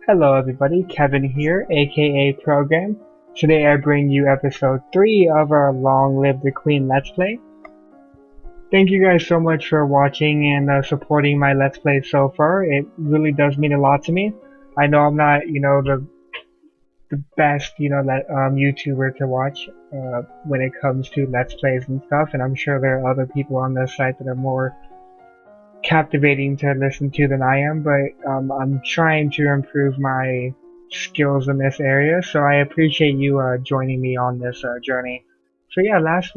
Hello everybody, Kevin here, aka Program. Today I bring you episode 3 of our Long Live the Queen Let's Play. Thank you guys so much for watching and supporting my Let's Play so far. It really does mean a lot to me. I know I'm not, the best, YouTuber to watch when it comes to Let's Plays and stuff, and I'm sure there are other people on this site that are more captivating to listen to than I am, but I'm trying to improve my skills in this area, so I appreciate you joining me on this journey. So yeah, last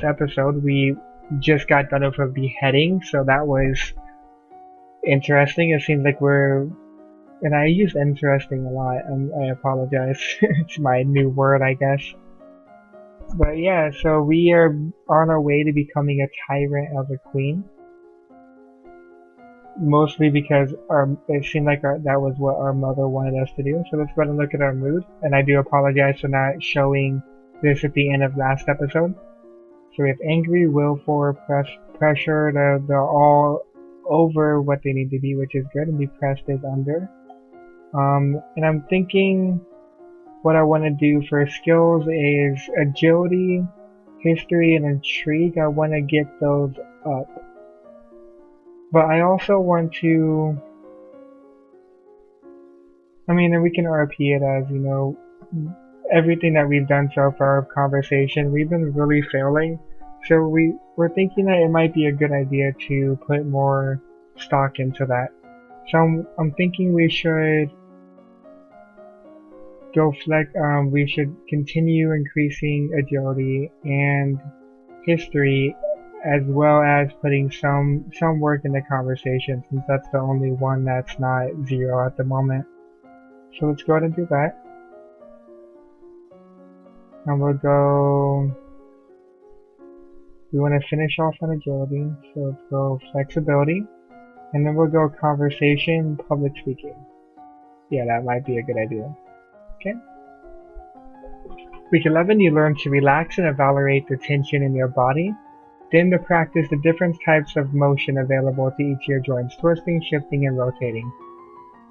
episode, we just got done with a beheading, so that was interesting. It seems like and I use interesting a lot, I apologize, it's my new word, I guess. But yeah, so we are on our way to becoming a tyrant of a queen. Mostly because it seemed like that was what our mother wanted us to do. So let's go ahead and look at our mood. And I do apologize for not showing this at the end of last episode. So we have angry, willful, pressure. They're all over what they need to be, which is good. And depressed is under. And I'm thinking what I want to do for skills is agility, history, and intrigue. I want to get those up. But I also want to, and we can RP it as, everything that we've done so far of conversation, we've been really failing. So we're thinking that it might be a good idea to put more stock into that. So I'm thinking we should we should continue increasing agility and history, as well as putting some work in the conversation, since that's the only one that's not 0 at the moment. So let's go ahead and do that. And we want to finish off on agility, so let's go flexibility. And then we'll go conversation, public speaking. Yeah, that might be a good idea. Okay. Week 11, you learn to relax and evaluate the tension in your body. Then to practice the different types of motion available to each of your joints, twisting, shifting, and rotating.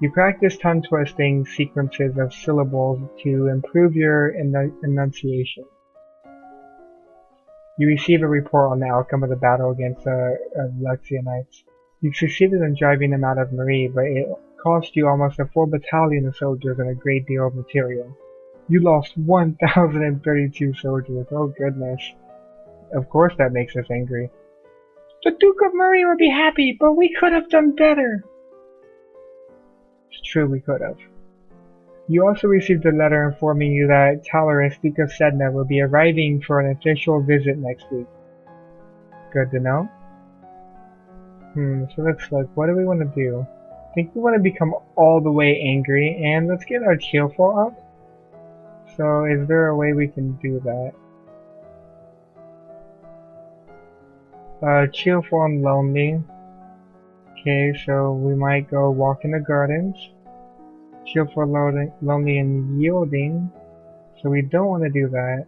You practice tongue twisting sequences of syllables to improve your enunciation. You receive a report on the outcome of the battle against the Luxianites. You succeeded in driving them out of Marie, but it cost you almost a full battalion of soldiers and a great deal of material. You lost 1,032 soldiers, oh goodness. Of course that makes us angry. The Duke of Marie will be happy, but we could have done better. It's true, we could have. You also received a letter informing you that Talaris, Duke of Sedna, will be arriving for an official visit next week. Good to know. So let's look. What do we want to do? I think we want to become all the way angry, and let's get our cheerful up. So is there a way we can do that? Cheerful and lonely. Okay, so we might go walk in the gardens. Cheerful, lonely, and yielding. So we don't want to do that.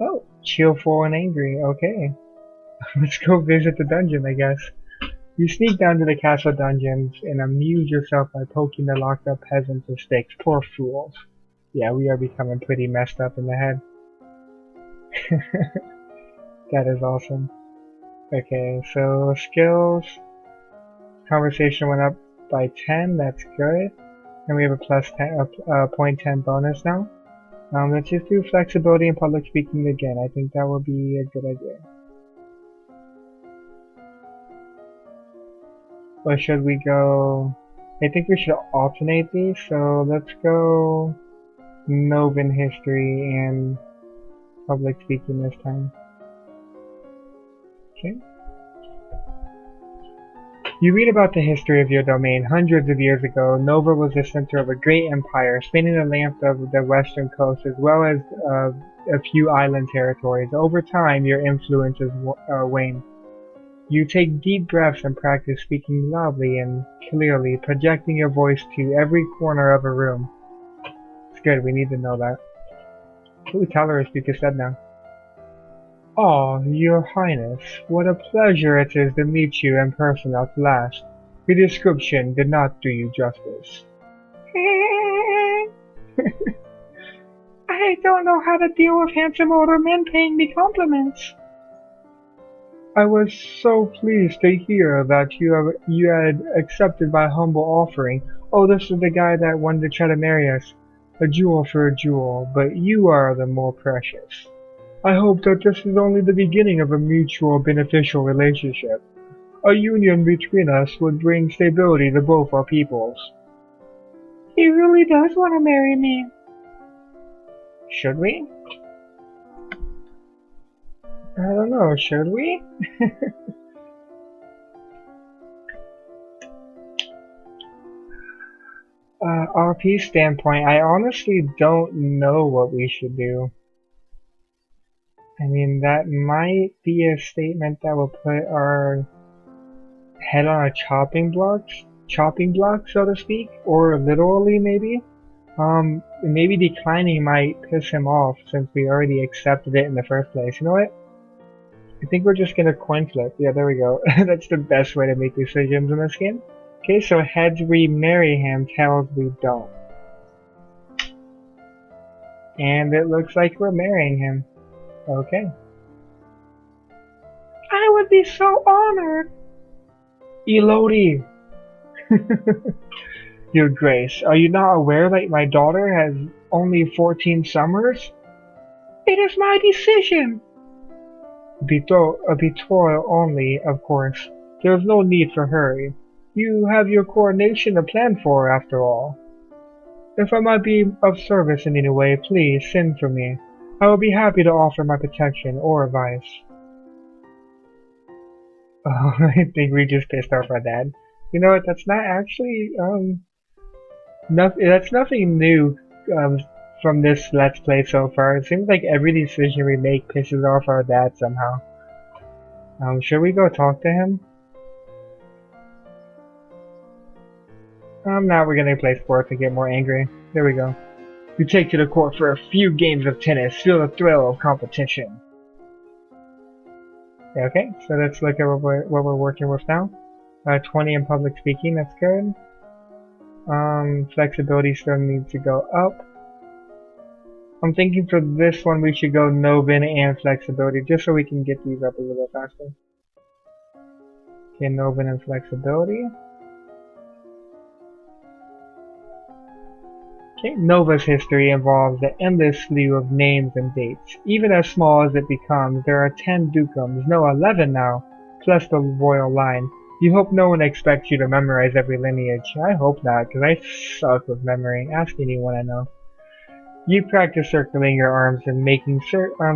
Oh, cheerful and angry. Okay. Let's go visit the dungeon, I guess. You sneak down to the castle dungeons and amuse yourself by poking the locked up peasants with sticks. Poor fools. Yeah, we are becoming pretty messed up in the head. That is awesome. Okay, so skills. Conversation went up by 10, that's good. And we have a plus 10, point 10 bonus now. Let's just do flexibility and public speaking again. I think that would be a good idea. Or should we go... I think we should alternate these, so let's go Novan history and public speaking this time. Okay. You read about the history of your domain. Hundreds of years ago, Nova was the center of a great empire, spanning the length of the western coast as well as a few island territories. Over time, your influence has waned. You take deep breaths and practice speaking loudly and clearly, projecting your voice to every corner of a room. It's good, we need to know that. Ooh, Talaris, you just said now. Oh, your highness, what a pleasure it is to meet you in person at last. The description did not do you justice. I don't know how to deal with handsome older men paying me compliments. I was so pleased to hear that you had accepted my humble offering. Oh, this is the guy that wanted to try to marry us. A jewel for a jewel, but you are the more precious. I hope that this is only the beginning of a mutual beneficial relationship. A union between us would bring stability to both our peoples. He really does want to marry me. Should we? I don't know, should we? RP standpoint, I honestly don't know what we should do. I mean, that might be a statement that will put our head on a chopping block, so to speak, or literally maybe. Maybe declining might piss him off since we already accepted it in the first place. You know what? I think we're just gonna coin flip. Yeah, there we go. That's the best way to make decisions in this game. Okay, so heads we marry him, tails we don't. And it looks like we're marrying him. Okay. I would be so honored. Elodie! Your Grace, are you not aware that my daughter has only 14 summers? It is my decision! A betrothal only, of course. There is no need for hurry. You have your coronation to plan for, after all. If I might be of service in any way, please send for me. I will be happy to offer my protection or advice. Oh, I think we just pissed off our dad. You know what, that's not actually, that's nothing new, from this Let's Play so far. It seems like every decision we make pisses off our dad somehow. Should we go talk to him? Now we're gonna play sports and get more angry. There we go. We take to the court for a few games of tennis, feel the thrill of competition. Okay, so let's look at what we're working with now. 20 in public speaking, that's good. Flexibility still needs to go up. I'm thinking for this one we should go Novin and flexibility, just so we can get these up a little bit faster. Okay, Novin and flexibility. Okay, Nova's history involves an endless slew of names and dates. Even as small as it becomes, there are 10 dukedoms, no 11 now, plus the royal line. You hope no one expects you to memorize every lineage. I hope not, because I suck with memory. Ask anyone I know. You practice circling your arms and making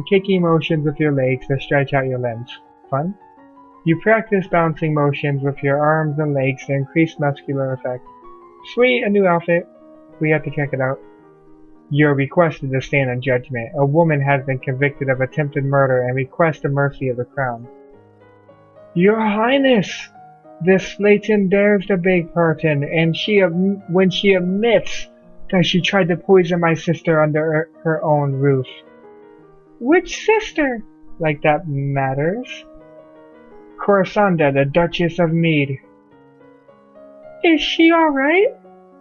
kicking motions with your legs to stretch out your limbs. Fun? You practice bouncing motions with your arms and legs to increase muscular effect. Sweet, a new outfit. We have to check it out. You're requested to stand in judgment. A woman has been convicted of attempted murder and requests the mercy of the crown. Your Highness! This Slayton dares to beg pardon, and when she admits that she tried to poison my sister under her own roof. Which sister? Like that matters. Corisanda, the Duchess of Mead. Is she alright?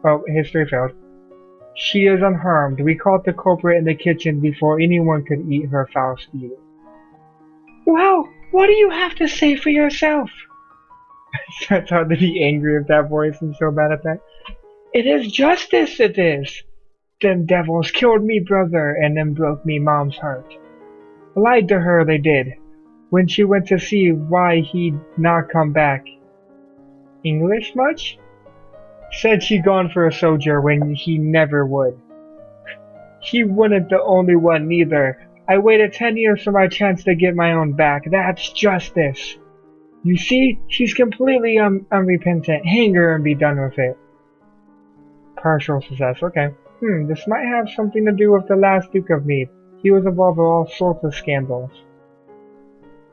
Oh, history failed. She is unharmed. We caught the culprit in the kitchen before anyone could eat her foul stew. Wow, what do you have to say for yourself? That's hard to be angry with that voice and so bad at that. It is justice, it is. Them devils killed me brother and then broke me mom's heart. Lied to her they did, when she went to see why he'd not come back. English much? Said she'd gone for a soldier when he never would. He wasn't the only one neither. I waited 10 years for my chance to get my own back. That's justice. You see, she's completely unrepentant. Hang her and be done with it. Partial success, okay. This might have something to do with the last Duke of Mead. He was involved with all sorts of scandals.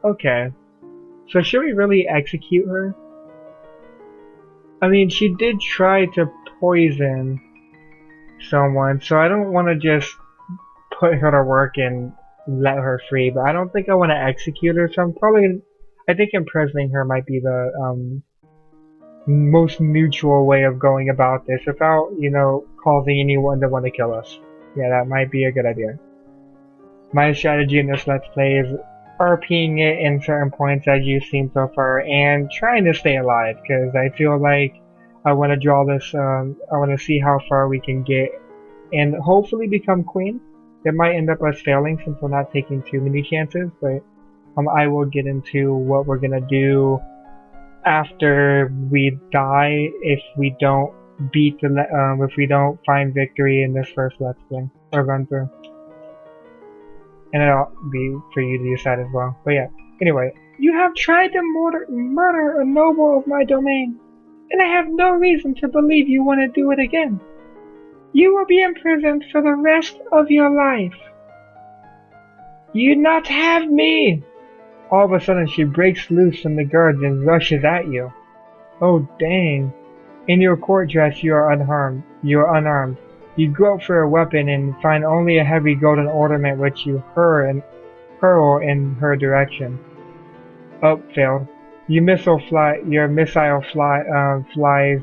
Okay. So should we really execute her? I mean, she did try to poison someone, so I don't want to just put her to work and let her free, but I don't think I want to execute her, so I think imprisoning her might be the most neutral way of going about this without, causing anyone to want to kill us. Yeah, that might be a good idea. My strategy in this Let's Play is RPing it in certain points as you've seen so far and trying to stay alive because I feel like I want to draw this, I want to see how far we can get and hopefully become queen. It might end up us failing since we're not taking too many chances, but I will get into what we're gonna do after we die if we don't if we don't find victory in this first Let's Play or run through. And it'll be for you to decide as well. But yeah, anyway. You have tried to murder a noble of my domain, and I have no reason to believe you want to do it again. You will be imprisoned for the rest of your life. You not have me! All of a sudden she breaks loose from the guards and rushes at you. Oh dang. In your court dress you are unharmed. You are unarmed. You grope for a weapon and find only a heavy golden ornament which you hurl in her direction. Oh, failed. Your missile flies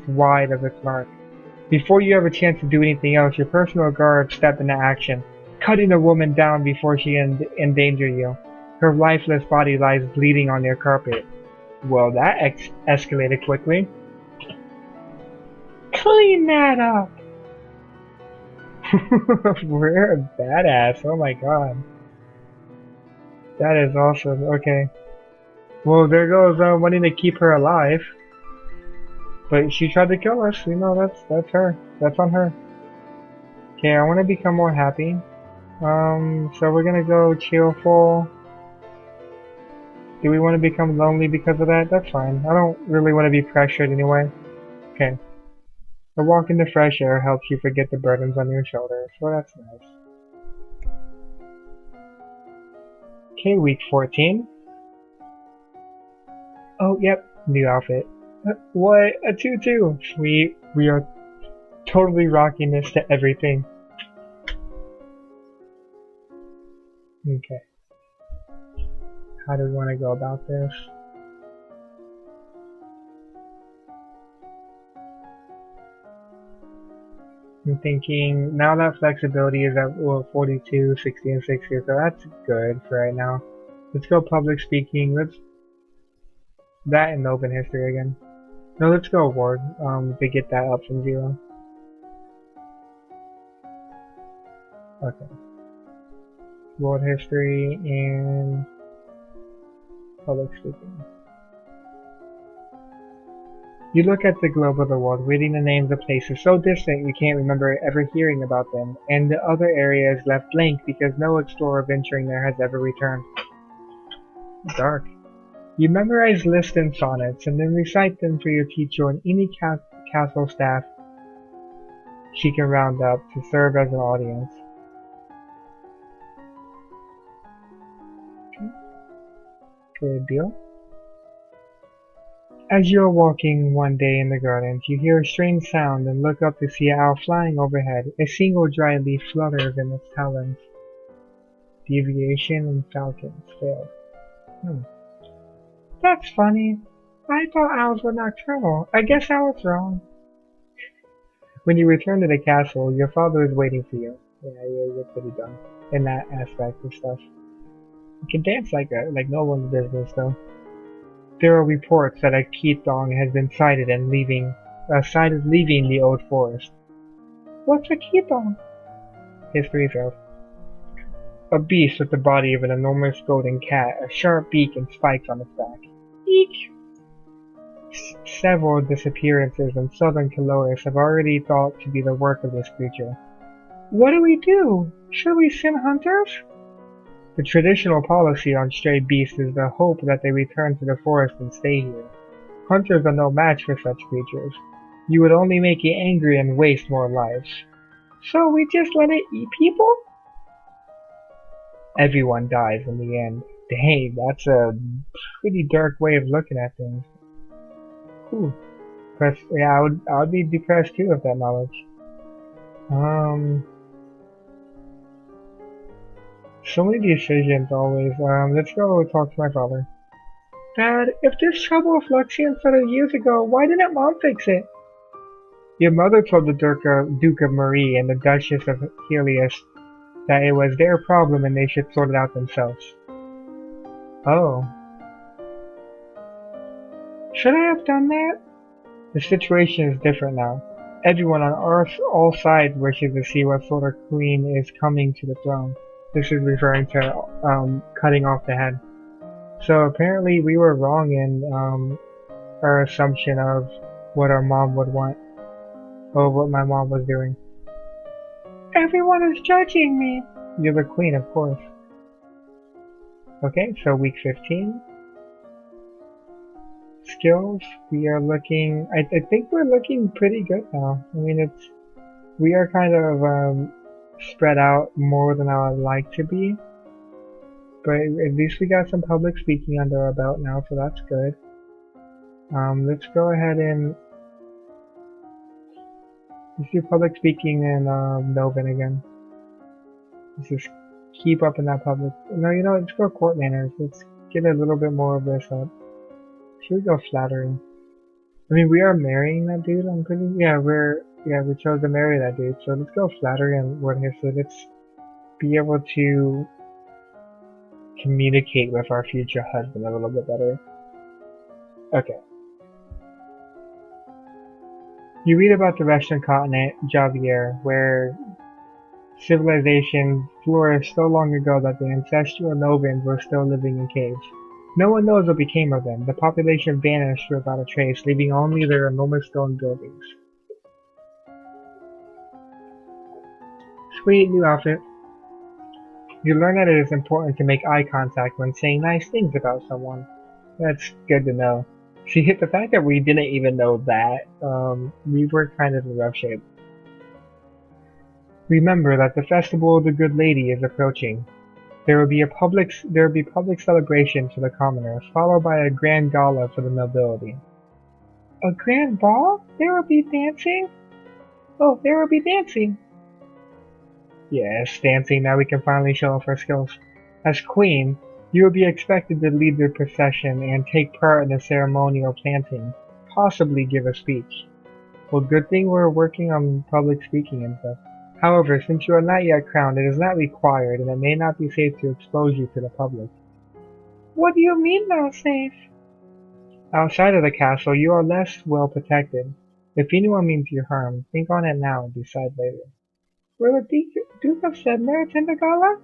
wide of its mark. Before you have a chance to do anything else, your personal guards step into action, cutting the woman down before she endanger you. Her lifeless body lies bleeding on your carpet. Well, that escalated quickly. Clean that up! We're a badass, oh my god. That is awesome, okay. Well, there goes wanting to keep her alive. But she tried to kill us, that's her. That's on her. Okay, I want to become more happy. So we're gonna go cheerful. Do we want to become lonely because of that? That's fine. I don't really want to be pressured anyway. Okay. A walk in the fresh air helps you forget the burdens on your shoulders, so that's nice. Okay, week 14. Oh, yep, new outfit. What? A tutu! Sweet. We are totally rocking this to everything. Okay. How do we want to go about this? I'm thinking, now that flexibility is at 42, 60, and 60, so that's good for right now. Let's go public speaking, that and open history again. No, let's go award, to get that up from 0. Okay. World history and public speaking. You look at the globe of the world, reading the names of places so distant you can't remember ever hearing about them, and the other area is left blank because no explorer venturing there has ever returned. Dark. You memorize lists and sonnets, and then recite them for your teacher and any castle staff she can round up to serve as an audience. Good deal. As you are walking one day in the gardens, you hear a strange sound and look up to see an owl flying overhead. A single dry leaf flutters in its talons. Deviation and falcons failed. That's funny. I thought owls were nocturnal. I guess I was wrong. When you return to the castle, your father is waiting for you. Yeah, you're pretty done in that aspect of stuff. You can dance like no one's business, though. There are reports that a Keithong has been sighted leaving the old forest. What's a Keithong? History failed. A beast with the body of an enormous golden cat, a sharp beak and spikes on its back. Eek! Several disappearances in southern Caloris have already thought to be the work of this creature. What do we do? Should we send hunters? The traditional policy on stray beasts is the hope that they return to the forest and stay here. Hunters are no match for such creatures. You would only make it angry and waste more lives. So we just let it eat people? Everyone dies in the end. Dang, that's a pretty dark way of looking at things. Ooh. Yeah, I would be depressed too with that knowledge. So many decisions always. Let's go talk to my father. Dad, if this trouble with Luxian started years ago, why didn't Mom fix it? Your mother told the Duke of Marie and the Duchess of Helios that it was their problem and they should sort it out themselves. Oh. Should I have done that? The situation is different now. Everyone on all sides wishes to see what sort of queen is coming to the throne. This is referring to cutting off the head. So apparently we were wrong in our assumption of what our mom would want, or what my mom was doing. Everyone is judging me. You're the queen, of course. Okay, so week 15. Skills, we are looking, I think we're looking pretty good now. I mean, we are kind of spread out more than I would like to be. But at least we got some public speaking under our belt now, so that's good. Let's go ahead and let's do public speaking in Novin again. Let's just keep up in that public. No, you know what? Let's go court manners. Let's get a little bit more of this up. Should we go flattering? I mean, we are marrying that dude. I'm pretty. Yeah, we chose to marry that dude. So let's go flattering and word history. Let's be able to communicate with our future husband a little bit better. Okay. You read about the Western continent, Javier, where civilization flourished so long ago that the ancestral Novans were still living in caves. No one knows what became of them. The population vanished without a trace, leaving only their enormous stone buildings. Sweet new outfit. You learn that it is important to make eye contact when saying nice things about someone. That's good to know. See, the fact that we didn't even know that, we were kind of in rough shape. Remember that the festival of the Good Lady is approaching. There will be public celebration for the commoners, followed by a grand gala for the nobility. A grand ball? There will be dancing? Oh, there will be dancing. Yes, dancing. Now we can finally show off our skills. As queen, you will be expected to lead the procession and take part in the ceremonial planting, possibly give a speech. Well, good thing we're working on public speaking and stuff. However, since you are not yet crowned, it is not required, and it may not be safe to expose you to the public. What do you mean not safe? Outside of the castle, you are less well protected. If anyone means you harm, think on it now and decide later. Will the Duke of Sedna attend the gala?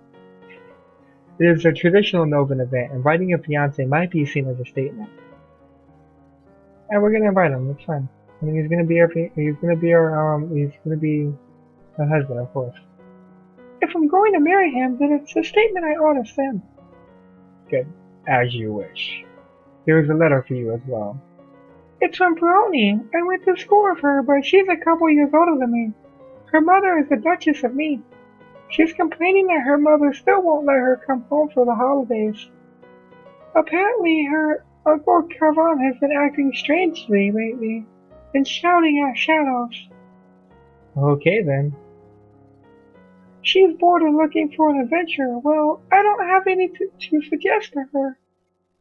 It is a traditional Novin event. Inviting your fiancé might be seen as a statement. And we're gonna invite him. It's fine. I mean, he's gonna be a husband, of course. If I'm going to marry him, then it's a statement I ought to send. Good. As you wish. There is a letter for you as well. It's from Peroni. I went to school with her, but she's a couple years older than me. Her mother is the Duchess of Me. She's complaining that her mother still won't let her come home for the holidays. Apparently, her Uncle Cavan has been acting strangely lately and shouting at shadows. Okay then. She's bored and looking for an adventure. Well, I don't have any to suggest to her.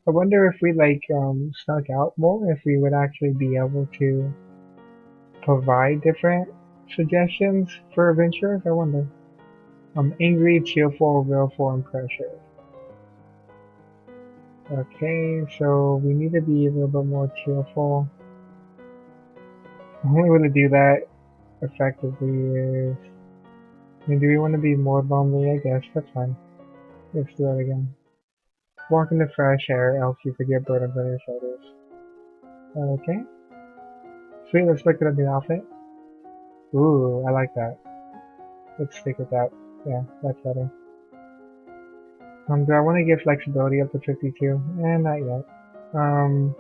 I wonder if we snuck out more, if we would actually be able to provide different suggestions for adventurers. I wonder. Angry, cheerful, willful, and pressured. Okay, so we need to be a little bit more cheerful. The only way to do that effectively is... I mean, do we want to be more lonely? I guess. That's fine. Let's do that again. Walk in the fresh air, else you forget burdens on your shoulders. Okay. Sweet, let's look at the outfit. Ooh, I like that. Let's stick with that. Yeah, that's better. Do I want to give flexibility up to 52? Not yet. I'm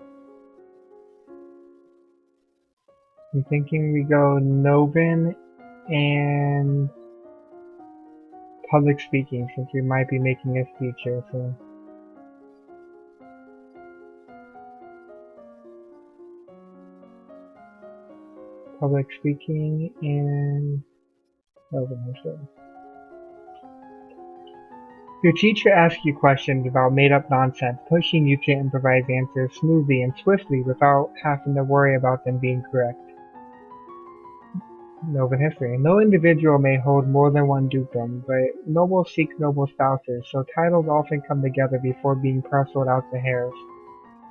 thinking we go Novin and public speaking, since we might be making a speech here, so. Public speaking and Novin also. Your teacher asks you questions about made-up nonsense, pushing you to improvise answers smoothly and swiftly without having to worry about them being correct. Novan history. No individual may hold more than one dukedom, but nobles seek noble spouses, so titles often come together before being parceled out to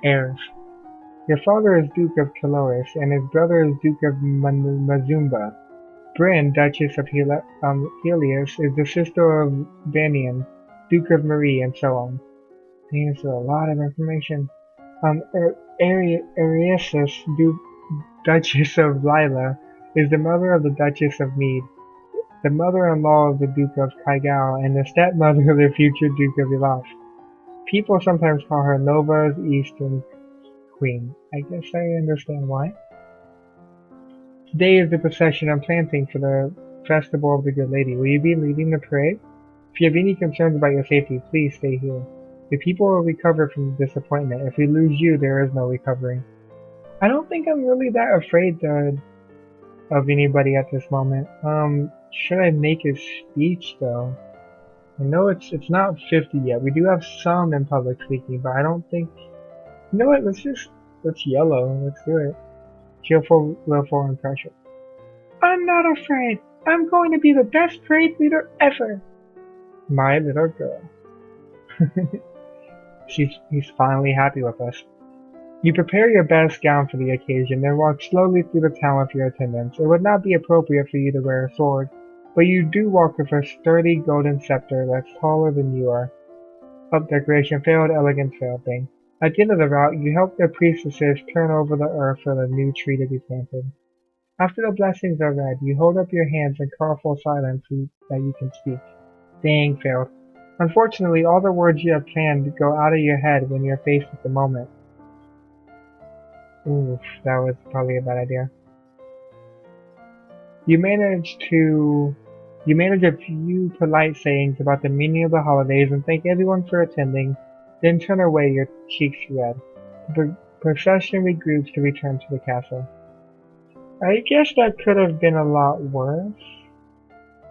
heirs. Your father is Duke of Caloris, and his brother is Duke of Mazumba. Brynn, Duchess of Helios, is the sister of Vanian, Duke of Marie, and so on. Dang, this is a lot of information. Ariasis, Duchess of Lila, is the mother of the Duchess of Mead, the mother-in-law of the Duke of Kaigao, and the stepmother of the future Duke of Elaf. People sometimes call her Nova's Eastern Queen. I guess I understand why. Today is the procession and planting for the Festival of the Good Lady. Will you be leading the parade? If you have any concerns about your safety, please stay here. The people will recover from the disappointment. If we lose you, there is no recovering. I don't think I'm really that afraid of anybody at this moment. Should I make a speech though? I know it's not 50 yet. We do have some in public speaking, but I don't think. You know what? Let's yellow. Let's do it. Cheerful, willful, and pressure. I'm not afraid. I'm going to be the best parade leader ever. My little girl. He's finally happy with us. You prepare your best gown for the occasion, then walk slowly through the town with your attendants. It would not be appropriate for you to wear a sword, but you do walk with a sturdy golden scepter that's taller than you are. Up decoration failed, elegance failed thing. At the end of the route, you help the priestesses turn over the earth for the new tree to be planted. After the blessings are read, you hold up your hands in careful silence so that you can speak. Dang, failed. Unfortunately, all the words you have planned go out of your head when you're faced with the moment. Oof, that was probably a bad idea. You manage a few polite sayings about the meaning of the holidays and thank everyone for attending, then turn away, your cheeks red. The procession regroups to return to the castle. I guess that could have been a lot worse.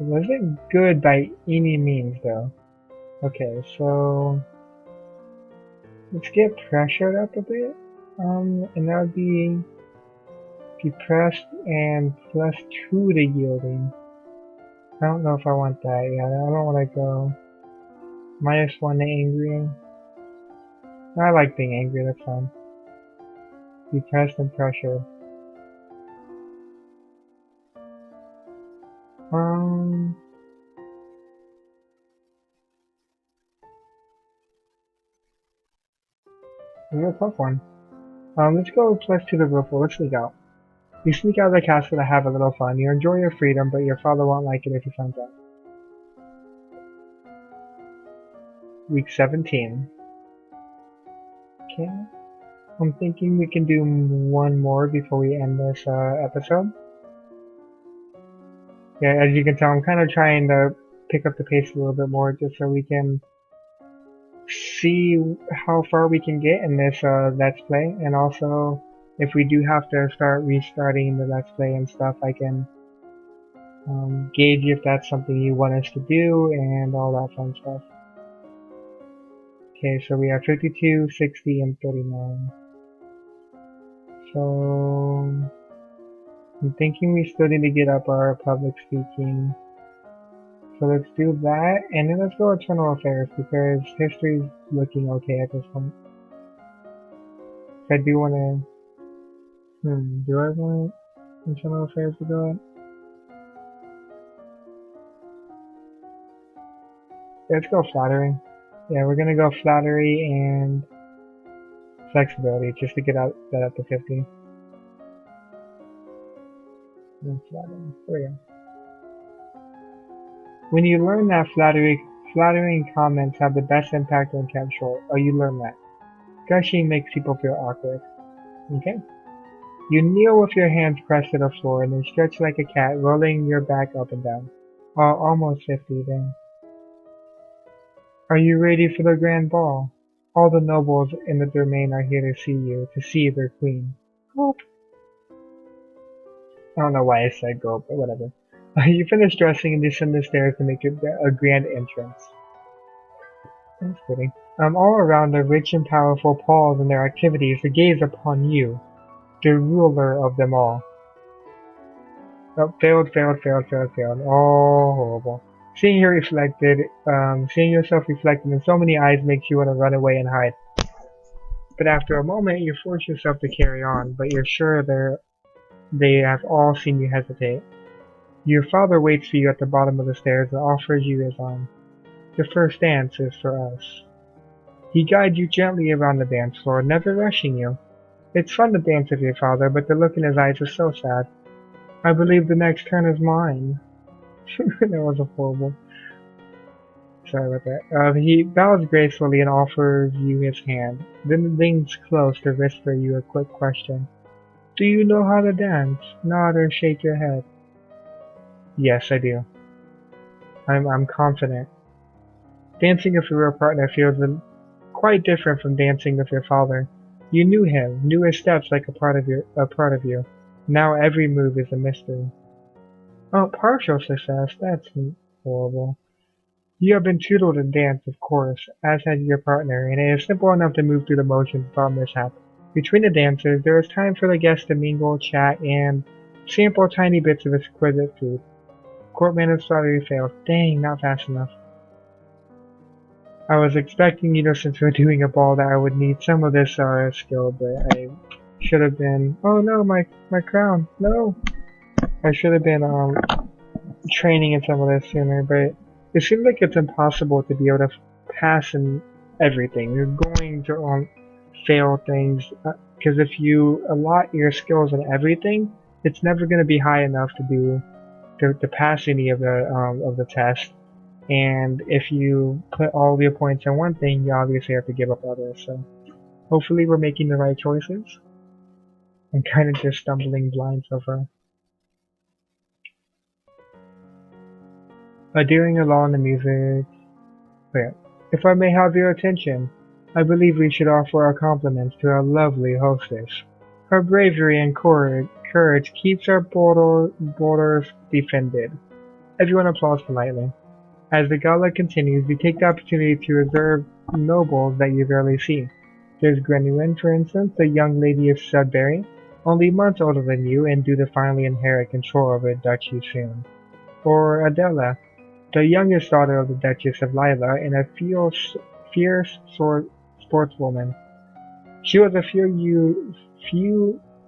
It wasn't good by any means, though. Okay, so let's get pressured up a bit. And that would be depressed and +2 to yielding. I don't know if I want that yet. I don't want to go -1 to angry. I like being angry, that's fine. Depressed and pressure. This is a tough one. Let's go +2 to willful. Let's sneak out. You sneak out of the castle to have a little fun. You enjoy your freedom, but your father won't like it if he finds out. Week 17. Okay. I'm thinking we can do one more before we end this episode. Yeah, as you can tell, I'm kind of trying to pick up the pace a little bit more just so we can see how far we can get in this Let's Play, and also if we do have to start restarting the Let's Play and stuff, I can gauge if that's something you want us to do and all that fun stuff. Okay, so we have 52, 60, and 39. So I'm thinking we still need to get up our public speaking. So let's do that, and then let's go Internal Affairs, because history's looking okay at this point. I do want to... do I want Internal Affairs to go up? Let's go Flattery. Yeah, we're gonna go Flattery and Flexibility, just to get that up to 50. And Flattery. There we go. When you learn that flattering comments have the best impact when kept short, or you learn that. Gushing makes people feel awkward. Okay. You kneel with your hands pressed to the floor and then stretch like a cat, rolling your back up and down. Almost 50 then. Are you ready for the grand ball? All the nobles in the domain are here to see you, to see their queen. Gulp. I don't know why I said gulp, but whatever. You finish dressing and descend the stairs to make a grand entrance. That's fitting. All around the rich and powerful pause in their activities to gaze upon you, the ruler of them all. Oh, failed, failed, failed, failed, failed. Oh, horrible. Seeing yourself reflected in so many eyes makes you want to run away and hide. But after a moment, you force yourself to carry on, but you're sure they have all seen you hesitate. Your father waits for you at the bottom of the stairs and offers you his arm. The first dance is for us. He guides you gently around the dance floor, never rushing you. It's fun to dance with your father, but the look in his eyes is so sad. I believe the next turn is mine. That was horrible. Sorry about that. He bows gracefully and offers you his hand, then leans close to whisper you a quick question. Do you know how to dance? Nod or shake your head. Yes, I do. I'm confident. Dancing with your real partner feels quite different from dancing with your father. You knew him, knew his steps like a part of you. Now every move is a mystery. Oh, partial success. That's horrible. You have been tutored in dance, of course, as has your partner, and it is simple enough to move through the motions without mishap. Between the dances, there is time for the guests to mingle, chat, and sample tiny bits of exquisite food. Court manners flattery failed. Dang, not fast enough. I was expecting, since we're doing a ball, that I would need some of this skill, but I should have been. Oh no, my crown! No, I should have been training in some of this sooner. But it seems like it's impossible to be able to pass in everything. You're going to fail things because if you allot your skills in everything, it's never going to be high enough to pass any of the tests. And if you put all your points in one thing, you obviously have to give up others. So hopefully we're making the right choices. I'm kind of just stumbling blind so far. Adhering along the music. Wait, if I may have your attention, I believe we should offer our compliments to our lovely hostess. Her bravery and courage keeps our borders defended. Everyone applauds politely. As the gala continues, we take the opportunity to observe nobles that you rarely see. There's Grenouin, for instance, a young lady of Sudbury, only months older than you and due to finally inherit control over the duchy soon. Or Adela, the youngest daughter of the Duchess of Lila and a fierce sportswoman. She was a few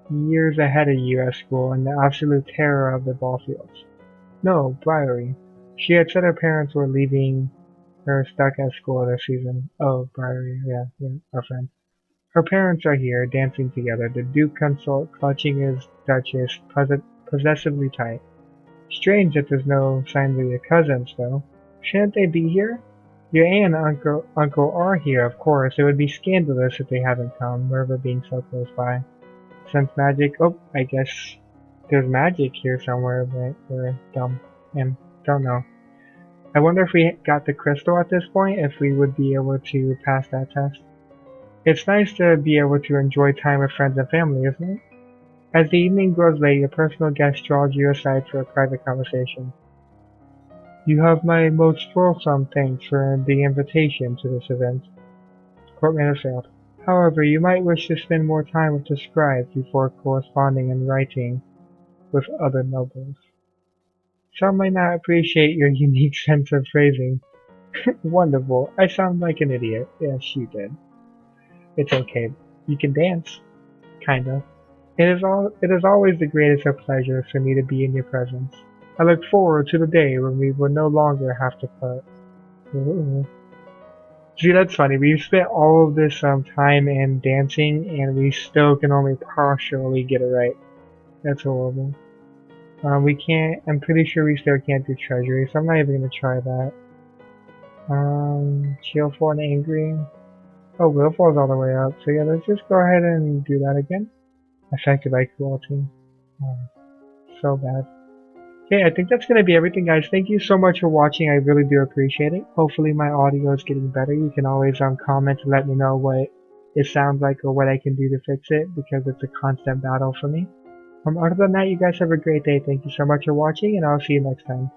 years ahead of you at school and the absolute terror of the ball fields. No, Briary. She had said her parents were leaving her stuck at school this season. Oh, Briary, yeah, our friend. Her parents are here, dancing together, the Duke Consort clutching his Duchess possessively tight. Strange that there's no signs of your cousins, though. Shouldn't they be here? Your aunt and uncle are here, of course. It would be scandalous if they haven't come, River being so close by. Sense magic? Oh, I guess there's magic here somewhere, but we're dumb and don't know. I wonder if we got the crystal at this point, if we would be able to pass that test. It's nice to be able to enjoy time with friends and family, isn't it? As the evening grows late, your personal guest draws you aside for a private conversation. You have my most fulsome thanks for the invitation to this event. Courtman has failed. However, you might wish to spend more time with the scribes before corresponding and writing with other nobles. Some might not appreciate your unique sense of phrasing. Wonderful. I sound like an idiot. Yes, you did. It's okay. You can dance. Kinda. It is always the greatest of pleasures for me to be in your presence. I look forward to the day when we will no longer have to part. Ooh. See, that's funny. We've spent all of this time in dancing, and we still can only partially get it right. That's horrible. We can't. I'm pretty sure we still can't do treasury, so I'm not even gonna try that. Cheerful and angry. Oh, willful is all the way up. So yeah, let's just go ahead and do that again. Affected by cruelty. Oh, so bad. Okay, I think that's going to be everything, guys. Thank you so much for watching. I really do appreciate it. Hopefully my audio is getting better. You can always comment and let me know what it sounds like or what I can do to fix it, because it's a constant battle for me. Other than that, you guys have a great day. Thank you so much for watching, and I'll see you next time.